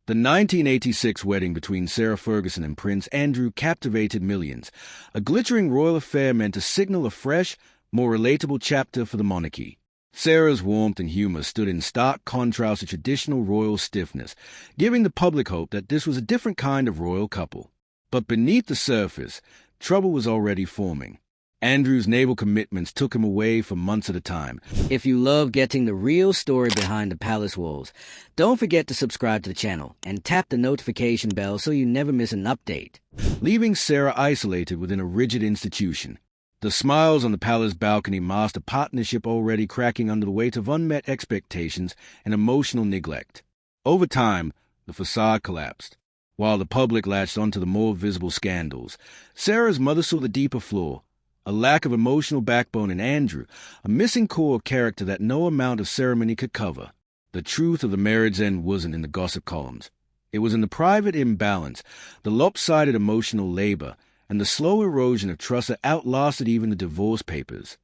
The 1986 wedding between Sarah Ferguson and Prince Andrew captivated millions. A glittering royal affair meant to signal a fresh, more relatable chapter for the monarchy. Sarah's warmth and humor stood in stark contrast to traditional royal stiffness, giving the public hope that this was a different kind of royal couple. But beneath the surface, trouble was already forming. Andrew's naval commitments took him away for months at a time. If you love getting the real story behind the palace walls, don't forget to subscribe to the channel and tap the notification bell so you never miss an update. Leaving Sarah isolated within a rigid institution. The smiles on the palace balcony masked a partnership already cracking under the weight of unmet expectations and emotional neglect. Over time, the facade collapsed. While the public latched onto the more visible scandals, Sarah's mother saw the deeper flaw. A lack of emotional backbone in Andrew, a missing core character that no amount of ceremony could cover. The truth of the marriage's end wasn't in the gossip columns. It was in the private imbalance, the lopsided emotional labor, and the slow erosion of trust that outlasted even the divorce papers.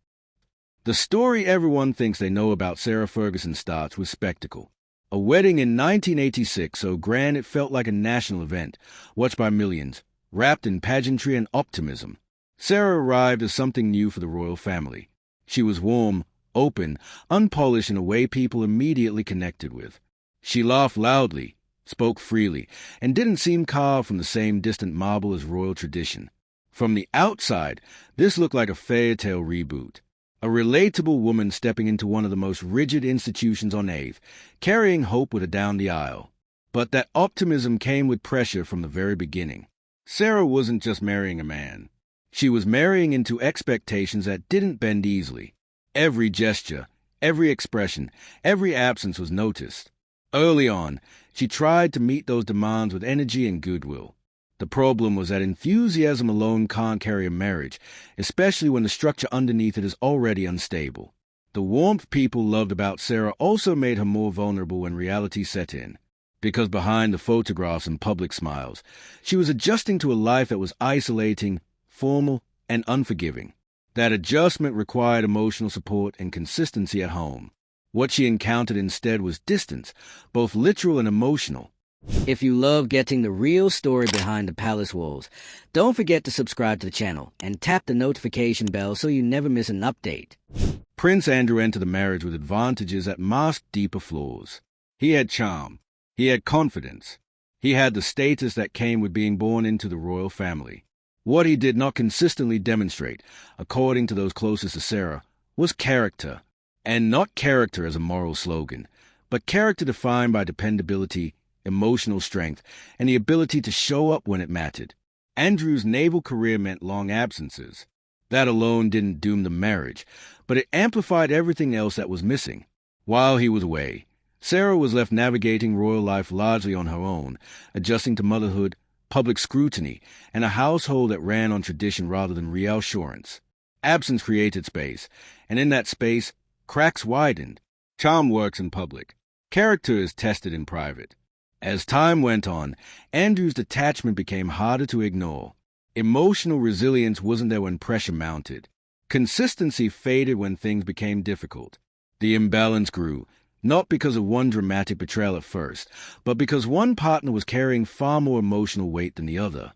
The story everyone thinks they know about Sarah Ferguson starts with spectacle. A wedding in 1986 so grand it felt like a national event, watched by millions, wrapped in pageantry and optimism. Sarah arrived as something new for the royal family. She was warm, open, unpolished in a way people immediately connected with. She laughed loudly, spoke freely, and didn't seem carved from the same distant marble as royal tradition. From the outside, this looked like a fairy tale reboot. A relatable woman stepping into one of the most rigid institutions on earth, carrying hope with her down the aisle. But that optimism came with pressure from the very beginning. Sarah wasn't just marrying a man. She was marrying into expectations that didn't bend easily. Every gesture, every expression, every absence was noticed. Early on, she tried to meet those demands with energy and goodwill. The problem was that enthusiasm alone can't carry a marriage, especially when the structure underneath it is already unstable. The warmth people loved about Sarah also made her more vulnerable when reality set in. Because behind the photographs and public smiles, she was adjusting to a life that was isolating, formal, and unforgiving. That adjustment required emotional support and consistency at home. What she encountered instead was distance, both literal and emotional. If you love getting the real story behind the palace walls, don't forget to subscribe to the channel and tap the notification bell so you never miss an update. Prince Andrew entered the marriage with advantages that masked deeper flaws. He had charm. He had confidence. He had the status that came with being born into the royal family. What he did not consistently demonstrate, according to those closest to Sarah, was character. And not character as a moral slogan, but character defined by dependability, emotional strength, and the ability to show up when it mattered. Andrew's naval career meant long absences. That alone didn't doom the marriage, but it amplified everything else that was missing. While he was away, Sarah was left navigating royal life largely on her own, adjusting to motherhood, public scrutiny, and a household that ran on tradition rather than reassurance. Absence created space, and in that space, cracks widened. Charm works in public. Character is tested in private. As time went on, Andrew's detachment became harder to ignore. Emotional resilience wasn't there when pressure mounted. Consistency faded when things became difficult. The imbalance grew, not because of one dramatic betrayal at first, but because one partner was carrying far more emotional weight than the other.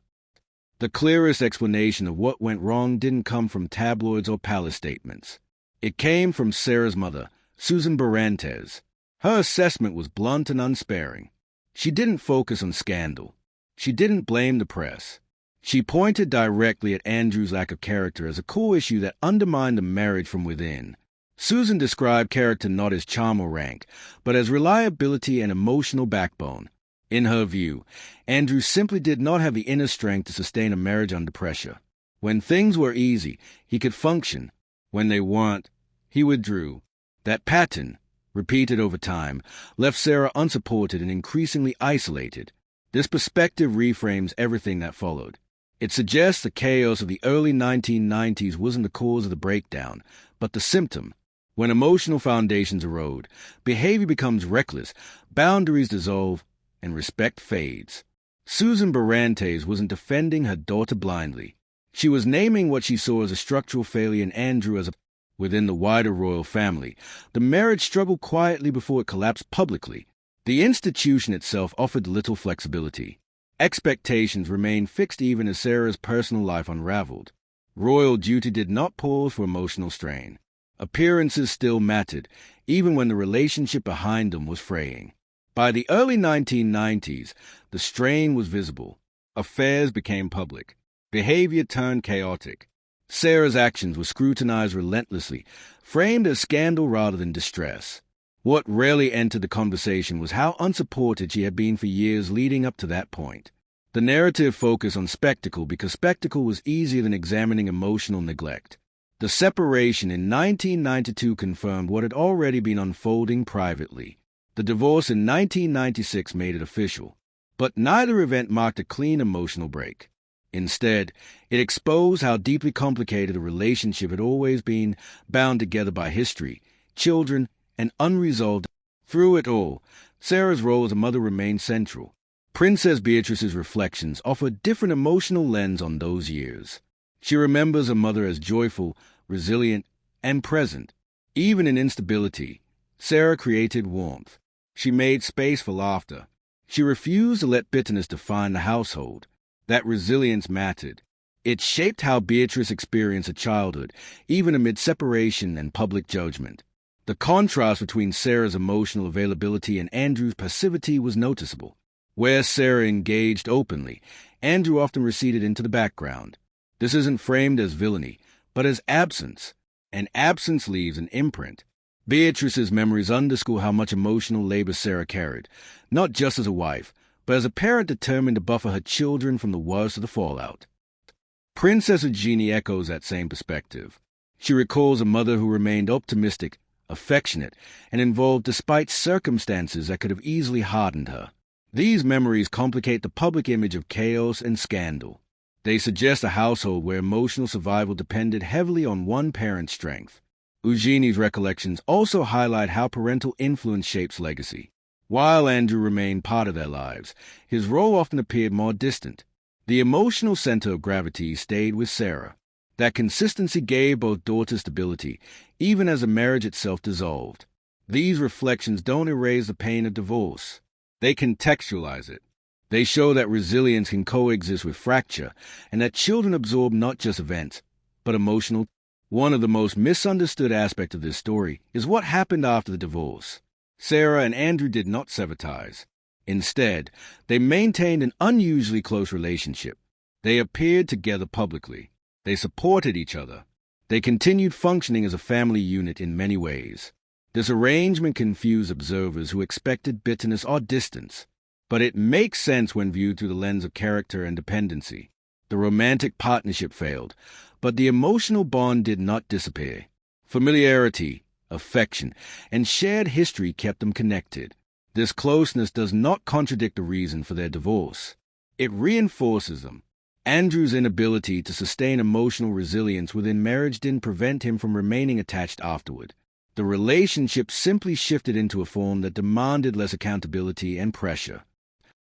The clearest explanation of what went wrong didn't come from tabloids or palace statements. It came from Sarah's mother, Susan Barantes. Her assessment was blunt and unsparing. She didn't focus on scandal. She didn't blame the press. She pointed directly at Andrew's lack of character as a core issue that undermined the marriage from within. Susan described character not as charm or rank, but as reliability and emotional backbone. In her view, Andrew simply did not have the inner strength to sustain a marriage under pressure. When things were easy, he could function. When they weren't, he withdrew. That pattern, repeated over time, left Sarah unsupported and increasingly isolated. This perspective reframes everything that followed. It suggests the chaos of the early 1990s wasn't the cause of the breakdown, but the symptom. When emotional foundations erode, behavior becomes reckless, boundaries dissolve, and respect fades. Susan Barantes wasn't defending her daughter blindly. She was naming what she saw as a structural failure in Andrew as a within the wider royal family. The marriage struggled quietly before it collapsed publicly. The institution itself offered little flexibility. Expectations remained fixed even as Sarah's personal life unraveled. Royal duty did not pause for emotional strain. Appearances still mattered, even when the relationship behind them was fraying. By the early 1990s, the strain was visible. Affairs became public. Behavior turned chaotic. Sarah's actions were scrutinized relentlessly, framed as scandal rather than distress. What rarely entered the conversation was how unsupported she had been for years leading up to that point. The narrative focused on spectacle because spectacle was easier than examining emotional neglect. The separation in 1992 confirmed what had already been unfolding privately. The divorce in 1996 made it official. But neither event marked a clean emotional break. Instead, it exposed how deeply complicated a relationship had always been, bound together by history, children, and unresolved. Through it all, Sarah's role as a mother remained central. Princess Beatrice's reflections offer a different emotional lens on those years. She remembers her mother as joyful, resilient, and present. Even in instability, Sarah created warmth. She made space for laughter. She refused to let bitterness define the household. That resilience mattered. It shaped how Beatrice experienced her childhood, even amid separation and public judgment. The contrast between Sarah's emotional availability and Andrew's passivity was noticeable. Where Sarah engaged openly, Andrew often receded into the background. This isn't framed as villainy, but as absence, and absence leaves an imprint. Beatrice's memories underscore how much emotional labor Sarah carried, not just as a wife, but as a parent determined to buffer her children from the worst of the fallout. Princess Eugenie echoes that same perspective. She recalls a mother who remained optimistic, affectionate, and involved despite circumstances that could have easily hardened her. These memories complicate the public image of chaos and scandal. They suggest a household where emotional survival depended heavily on one parent's strength. Eugenie's recollections also highlight how parental influence shapes legacy. While Andrew remained part of their lives, his role often appeared more distant. The emotional center of gravity stayed with Sarah. That consistency gave both daughters stability, even as the marriage itself dissolved. These reflections don't erase the pain of divorce. They contextualize it. They show that resilience can coexist with fracture, and that children absorb not just events, but emotional. One of the most misunderstood aspects of this story is what happened after the divorce. Sarah and Andrew did not sever ties. Instead, they maintained an unusually close relationship. They appeared together publicly. They supported each other. They continued functioning as a family unit in many ways. This arrangement confused observers who expected bitterness or distance. But it makes sense when viewed through the lens of character and dependency. The romantic partnership failed, but the emotional bond did not disappear. Familiarity, affection, and shared history kept them connected. This closeness does not contradict the reason for their divorce. It reinforces them. Andrew's inability to sustain emotional resilience within marriage didn't prevent him from remaining attached afterward. The relationship simply shifted into a form that demanded less accountability and pressure.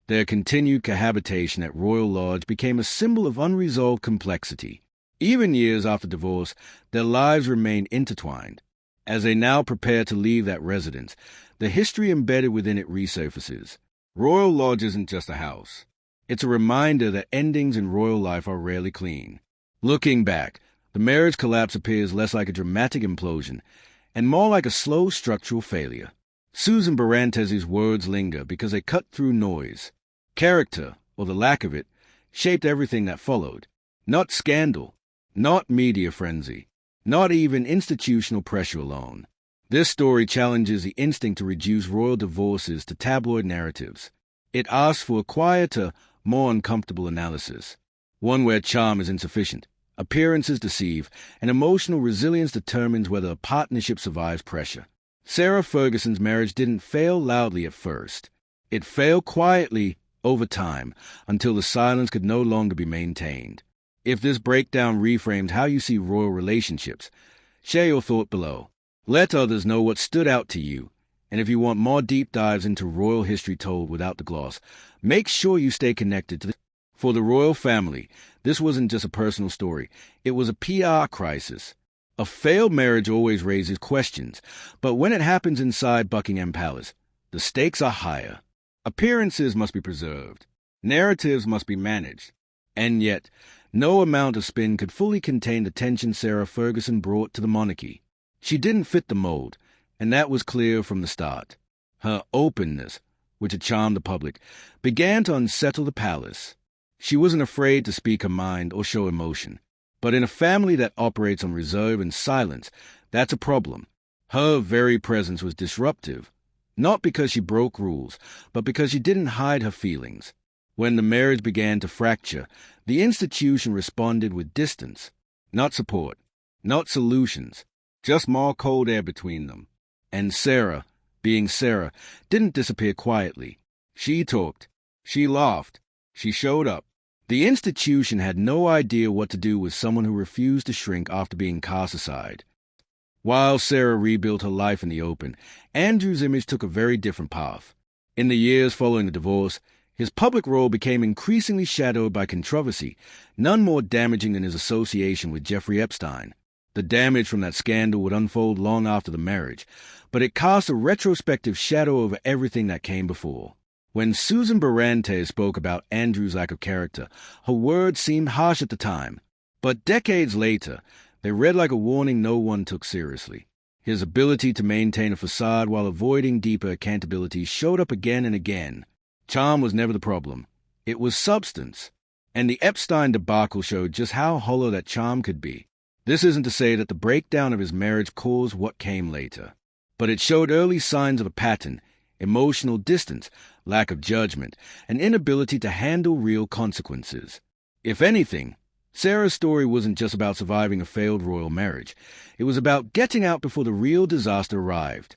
Their continued cohabitation at Royal Lodge became a symbol of unresolved complexity. Even years after divorce, their lives remained intertwined. As they now prepare to leave that residence, the history embedded within it resurfaces. Royal Lodge isn't just a house. It's a reminder that endings in royal life are rarely clean. Looking back, the marriage collapse appears less like a dramatic implosion and more like a slow structural failure. Susan Barantesi's words linger because they cut through noise. Character, or the lack of it, shaped everything that followed. Not scandal, not media frenzy, not even institutional pressure alone. This story challenges the instinct to reduce royal divorces to tabloid narratives. It asks for a quieter, more uncomfortable analysis, one where charm is insufficient, appearances deceive, and emotional resilience determines whether a partnership survives pressure. Sarah Ferguson's marriage didn't fail loudly at first. It failed quietly over time until the silence could no longer be maintained. If this breakdown reframes how you see royal relationships, share your thought below. Let others know what stood out to you. And if you want more deep dives into royal history told without the gloss, make sure you stay connected to this. For the royal family, this wasn't just a personal story. It was a PR crisis. A failed marriage always raises questions, but when it happens inside Buckingham Palace, The stakes are higher. Appearances must be preserved. Narratives must be managed. And yet, no amount of spin could fully contain the tension Sarah Ferguson brought to the monarchy. She didn't fit the mold, and that was clear from the start. Her openness, which had charmed the public, began to unsettle the palace. She wasn't afraid to speak her mind or show emotion. But in a family that operates on reserve and silence, that's a problem. Her very presence was disruptive, not because she broke rules, but because she didn't hide her feelings. When the marriage began to fracture, the institution responded with distance, not support, not solutions, just more cold air between them. And Sarah, being Sarah, didn't disappear quietly. She talked, she laughed, she showed up. The institution had no idea what to do with someone who refused to shrink after being cast aside. While Sarah rebuilt her life in the open, Andrew's image took a very different path. In the years following the divorce, his public role became increasingly shadowed by controversy, none more damaging than his association with Jeffrey Epstein. The damage from that scandal would unfold long after the marriage, but it cast a retrospective shadow over everything that came before. When Susan Barante spoke about Andrew's lack of character, her words seemed harsh at the time, but decades later, they read like a warning no one took seriously. His ability to maintain a facade while avoiding deeper accountability showed up again and again. Charm was never the problem. It was substance. And the Epstein debacle showed just how hollow that charm could be. This isn't to say that the breakdown of his marriage caused what came later, but it showed early signs of a pattern: emotional distance, lack of judgment, an inability to handle real consequences. If anything, Sarah's story wasn't just about surviving a failed royal marriage. It was about getting out before the real disaster arrived.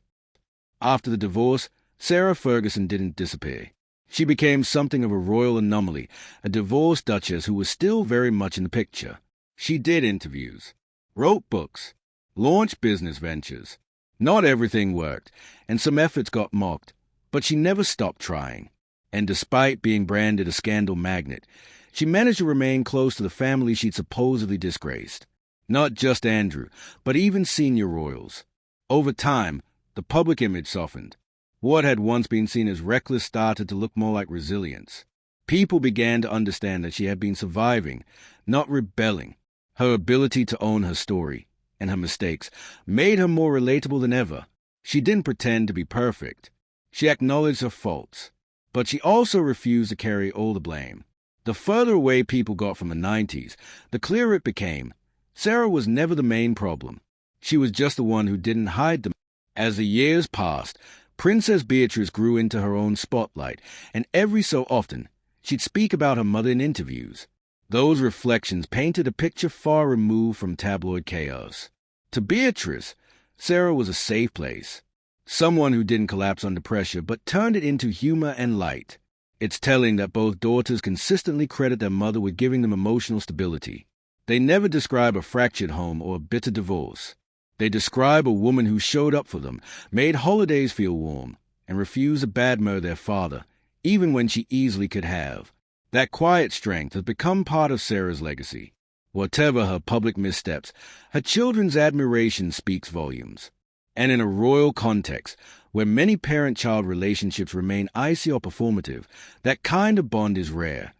After the divorce, Sarah Ferguson didn't disappear. She became something of a royal anomaly, a divorced duchess who was still very much in the picture. She did interviews, wrote books, launched business ventures. Not everything worked, and some efforts got mocked, but she never stopped trying. And despite being branded a scandal magnet, she managed to remain close to the family she'd supposedly disgraced. Not just Andrew, but even senior royals. Over time, the public image softened. What had once been seen as reckless started to look more like resilience. People began to understand that she had been surviving, not rebelling. Her ability to own her story and her mistakes made her more relatable than ever. She didn't pretend to be perfect. She acknowledged her faults, but she also refused to carry all the blame. The further away people got from the 90s, the clearer it became. Sarah was never the main problem. She was just the one who didn't hide them. As the years passed, Princess Beatrice grew into her own spotlight, and every so often, she'd speak about her mother in interviews. Those reflections painted a picture far removed from tabloid chaos. To Beatrice, Sarah was a safe place. Someone who didn't collapse under pressure, but turned it into humor and light. It's telling that both daughters consistently credit their mother with giving them emotional stability. They never describe a fractured home or a bitter divorce. They describe a woman who showed up for them, made holidays feel warm, and refused to badmouth their father, even when she easily could have. That quiet strength has become part of Sarah's legacy. Whatever her public missteps, her children's admiration speaks volumes. And in a royal context, where many parent-child relationships remain icy or performative, that kind of bond is rare.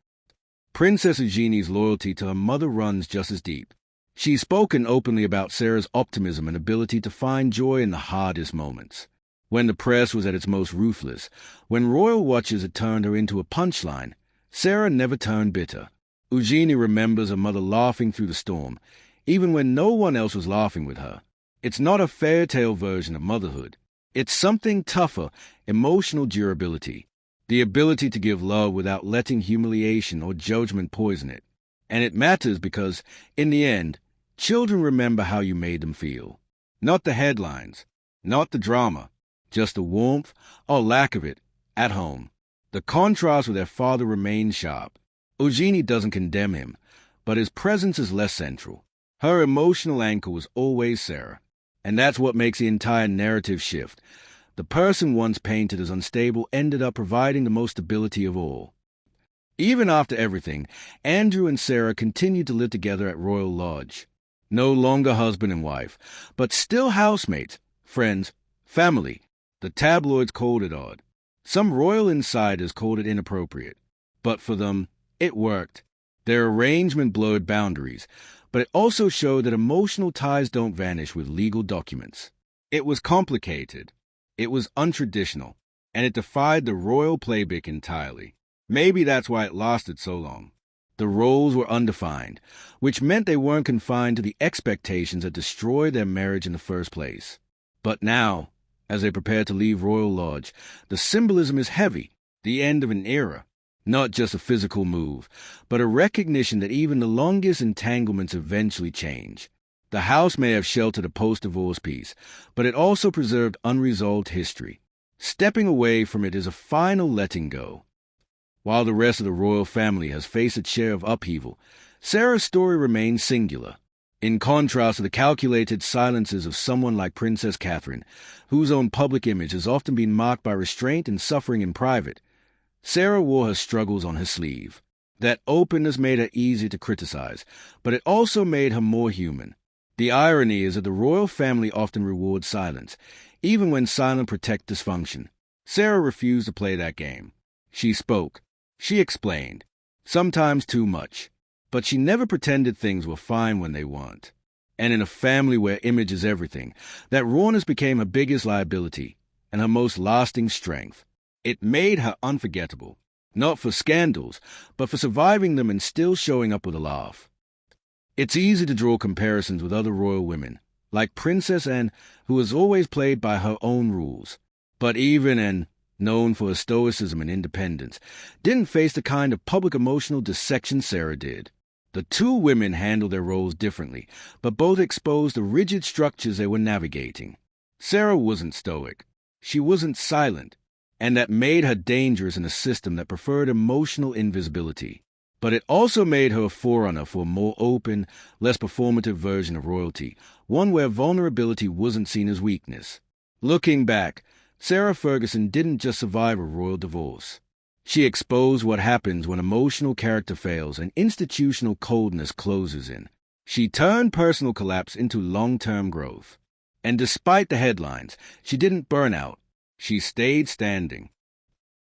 Princess Eugenie's loyalty to her mother runs just as deep. She's spoken openly about Sarah's optimism and ability to find joy in the hardest moments. When the press was at its most ruthless, when royal watchers had turned her into a punchline, Sarah never turned bitter. Eugenie remembers her mother laughing through the storm, even when no one else was laughing with her. It's not a fairy tale version of motherhood. It's something tougher, emotional durability, the ability to give love without letting humiliation or judgment poison it. And it matters because, in the end, children remember how you made them feel. Not the headlines, not the drama, just the warmth, or lack of it, at home. The contrast with their father remains sharp. Eugenie doesn't condemn him, but his presence is less central. Her emotional anchor was always Sarah, and that's what makes the entire narrative shift. The person once painted as unstable ended up providing the most stability of all. Even after everything, Andrew and Sarah continued to live together at Royal Lodge. No longer husband and wife, but still housemates, friends, family. The tabloids called it odd, Some royal insiders called it inappropriate, but for them, it worked. Their arrangement blurred boundaries, but it also showed that emotional ties don't vanish with legal documents. It was complicated, it was untraditional, and it defied the royal playbook entirely. Maybe that's why it lasted so long. The roles were undefined, which meant they weren't confined to the expectations that destroyed their marriage in the first place. But now, as they prepare to leave Royal Lodge, the symbolism is heavy, the end of an era. Not just a physical move, but a recognition that even the longest entanglements eventually change. The house may have sheltered a post-divorce peace, but it also preserved unresolved history. Stepping away from it is a final letting go. While the rest of the royal family has faced its share of upheaval, Sarah's story remains singular. In contrast to the calculated silences of someone like Princess Catherine, whose own public image has often been marked by restraint and suffering in private, Sarah wore her struggles on her sleeve. That openness made her easy to criticize, but it also made her more human. The irony is that the royal family often rewards silence, even when silence protects dysfunction. Sarah refused to play that game. She spoke. She explained. Sometimes too much. But she never pretended things were fine when they weren't. And in a family where image is everything, that rawness became her biggest liability and her most lasting strength. It made her unforgettable, not for scandals, but for surviving them and still showing up with a laugh. It's easy to draw comparisons with other royal women, like Princess Anne, who was always played by her own rules. But even Anne, known for her stoicism and independence, didn't face the kind of public emotional dissection Sarah did. The two women handled their roles differently, but both exposed the rigid structures they were navigating. Sarah wasn't stoic. She wasn't silent. And that made her dangerous in a system that preferred emotional invisibility. But it also made her a forerunner for a more open, less performative version of royalty, one where vulnerability wasn't seen as weakness. Looking back, Sarah Ferguson didn't just survive a royal divorce. She exposed what happens when emotional character fails and institutional coldness closes in. She turned personal collapse into long-term growth. And despite the headlines, she didn't burn out. She stayed standing.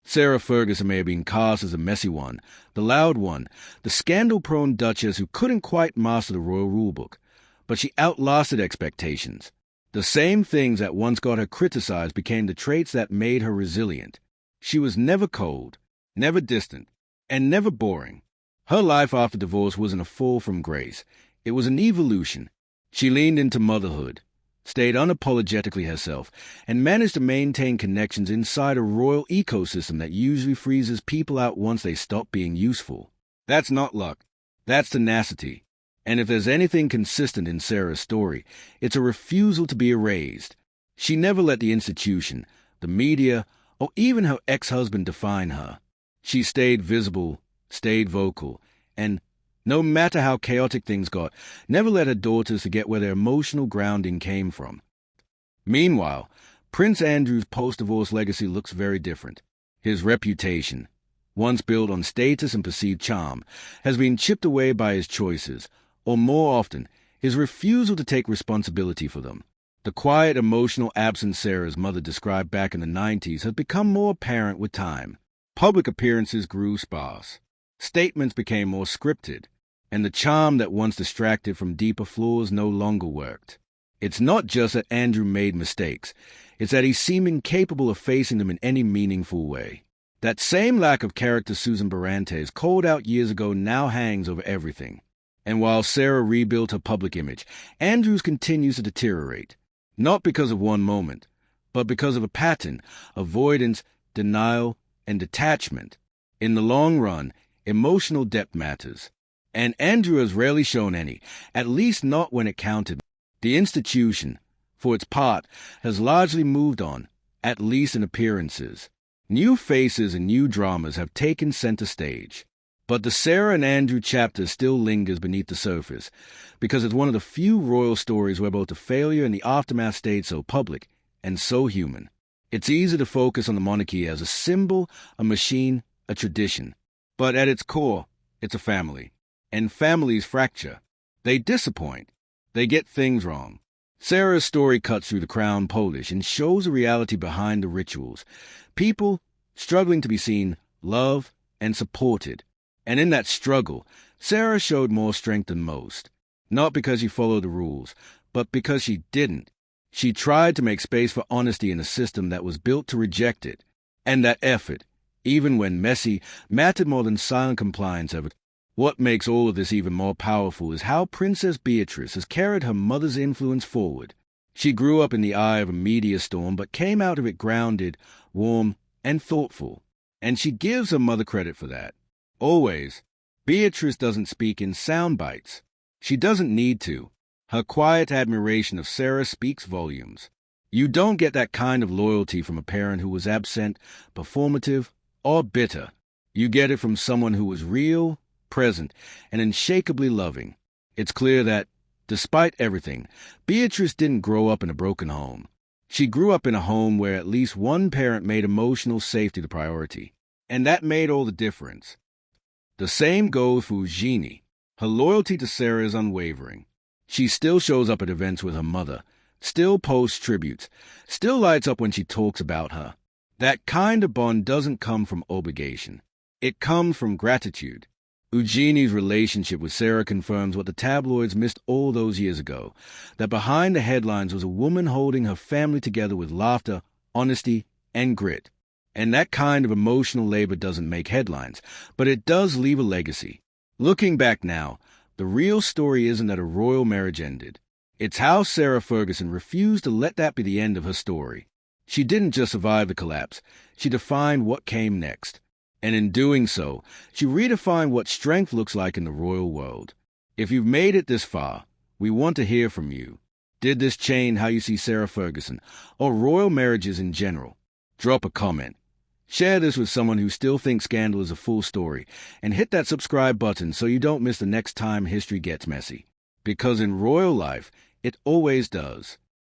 Sarah Ferguson may have been cast as a messy one, the loud one, the scandal-prone duchess who couldn't quite master the royal rulebook, but she outlasted expectations. The same things that once got her criticized became the traits that made her resilient. She was never cold, never distant, and never boring. Her life after divorce wasn't a fall from grace. It was an evolution. She leaned into motherhood, stayed unapologetically herself, and managed to maintain connections inside a royal ecosystem that usually freezes people out once they stop being useful. That's not luck. That's tenacity. And if there's anything consistent in Sarah's story, it's a refusal to be erased. She never let the institution, the media, or even her ex-husband define her. She stayed visible, stayed vocal, and no matter how chaotic things got, never let her daughters forget where their emotional grounding came from. Meanwhile, Prince Andrew's post-divorce legacy looks very different. His reputation, once built on status and perceived charm, has been chipped away by his choices, or more often, his refusal to take responsibility for them. The quiet, emotional absence Sarah's mother described back in the 90s has become more apparent with time. Public appearances grew sparse. Statements became more scripted, and the charm that once distracted from deeper flaws no longer worked. It's not just that Andrew made mistakes, it's that he seemed incapable of facing them in any meaningful way. That same lack of character Susan Barantes called out years ago now hangs over everything. And while Sarah rebuilt her public image, Andrews continues to deteriorate. Not because of one moment, but because of a pattern, avoidance, denial, and detachment. In the long run, emotional depth matters. And Andrew has rarely shown any, at least not when it counted. The institution, for its part, has largely moved on, at least in appearances. New faces and new dramas have taken center stage. But the Sarah and Andrew chapter still lingers beneath the surface, because it's one of the few royal stories where both the failure and the aftermath stayed so public and so human. It's easy to focus on the monarchy as a symbol, a machine, a tradition. But at its core, it's a family. And families fracture. They disappoint. They get things wrong. Sarah's story cuts through the crown Polish and shows the reality behind the rituals. People, struggling to be seen, loved, and supported. And in that struggle, Sarah showed more strength than most. Not because she followed the rules, but because she didn't. She tried to make space for honesty in a system that was built to reject it. And that effort, even when messy, mattered more than silent compliance of it. What makes all of this even more powerful is how Princess Beatrice has carried her mother's influence forward. She grew up in the eye of a media storm, but came out of it grounded, warm, and thoughtful. And she gives her mother credit for that. Always. Beatrice doesn't speak in sound bites. She doesn't need to. Her quiet admiration of Sarah speaks volumes. You don't get that kind of loyalty from a parent who was absent, performative, or bitter. You get it from someone who was real, present, and unshakably loving. It's clear that, despite everything, Beatrice didn't grow up in a broken home. She grew up in a home where at least one parent made emotional safety the priority. And that made all the difference. The same goes for Eugenie. Her loyalty to Sarah is unwavering. She still shows up at events with her mother, still posts tributes, still lights up when she talks about her. That kind of bond doesn't come from obligation. It comes from gratitude. Eugenie's relationship with Sarah confirms what the tabloids missed all those years ago, that behind the headlines was a woman holding her family together with laughter, honesty, and grit. And that kind of emotional labor doesn't make headlines, but it does leave a legacy. Looking back now, the real story isn't that a royal marriage ended. It's how Sarah Ferguson refused to let that be the end of her story. She didn't just survive the collapse, she defined what came next. And in doing so, she redefined what strength looks like in the royal world. If you've made it this far, we want to hear from you. Did this change how you see Sarah Ferguson, or royal marriages in general? Drop a comment. Share this with someone who still thinks scandal is a full story, and hit that subscribe button so you don't miss the next time history gets messy. Because in royal life, it always does.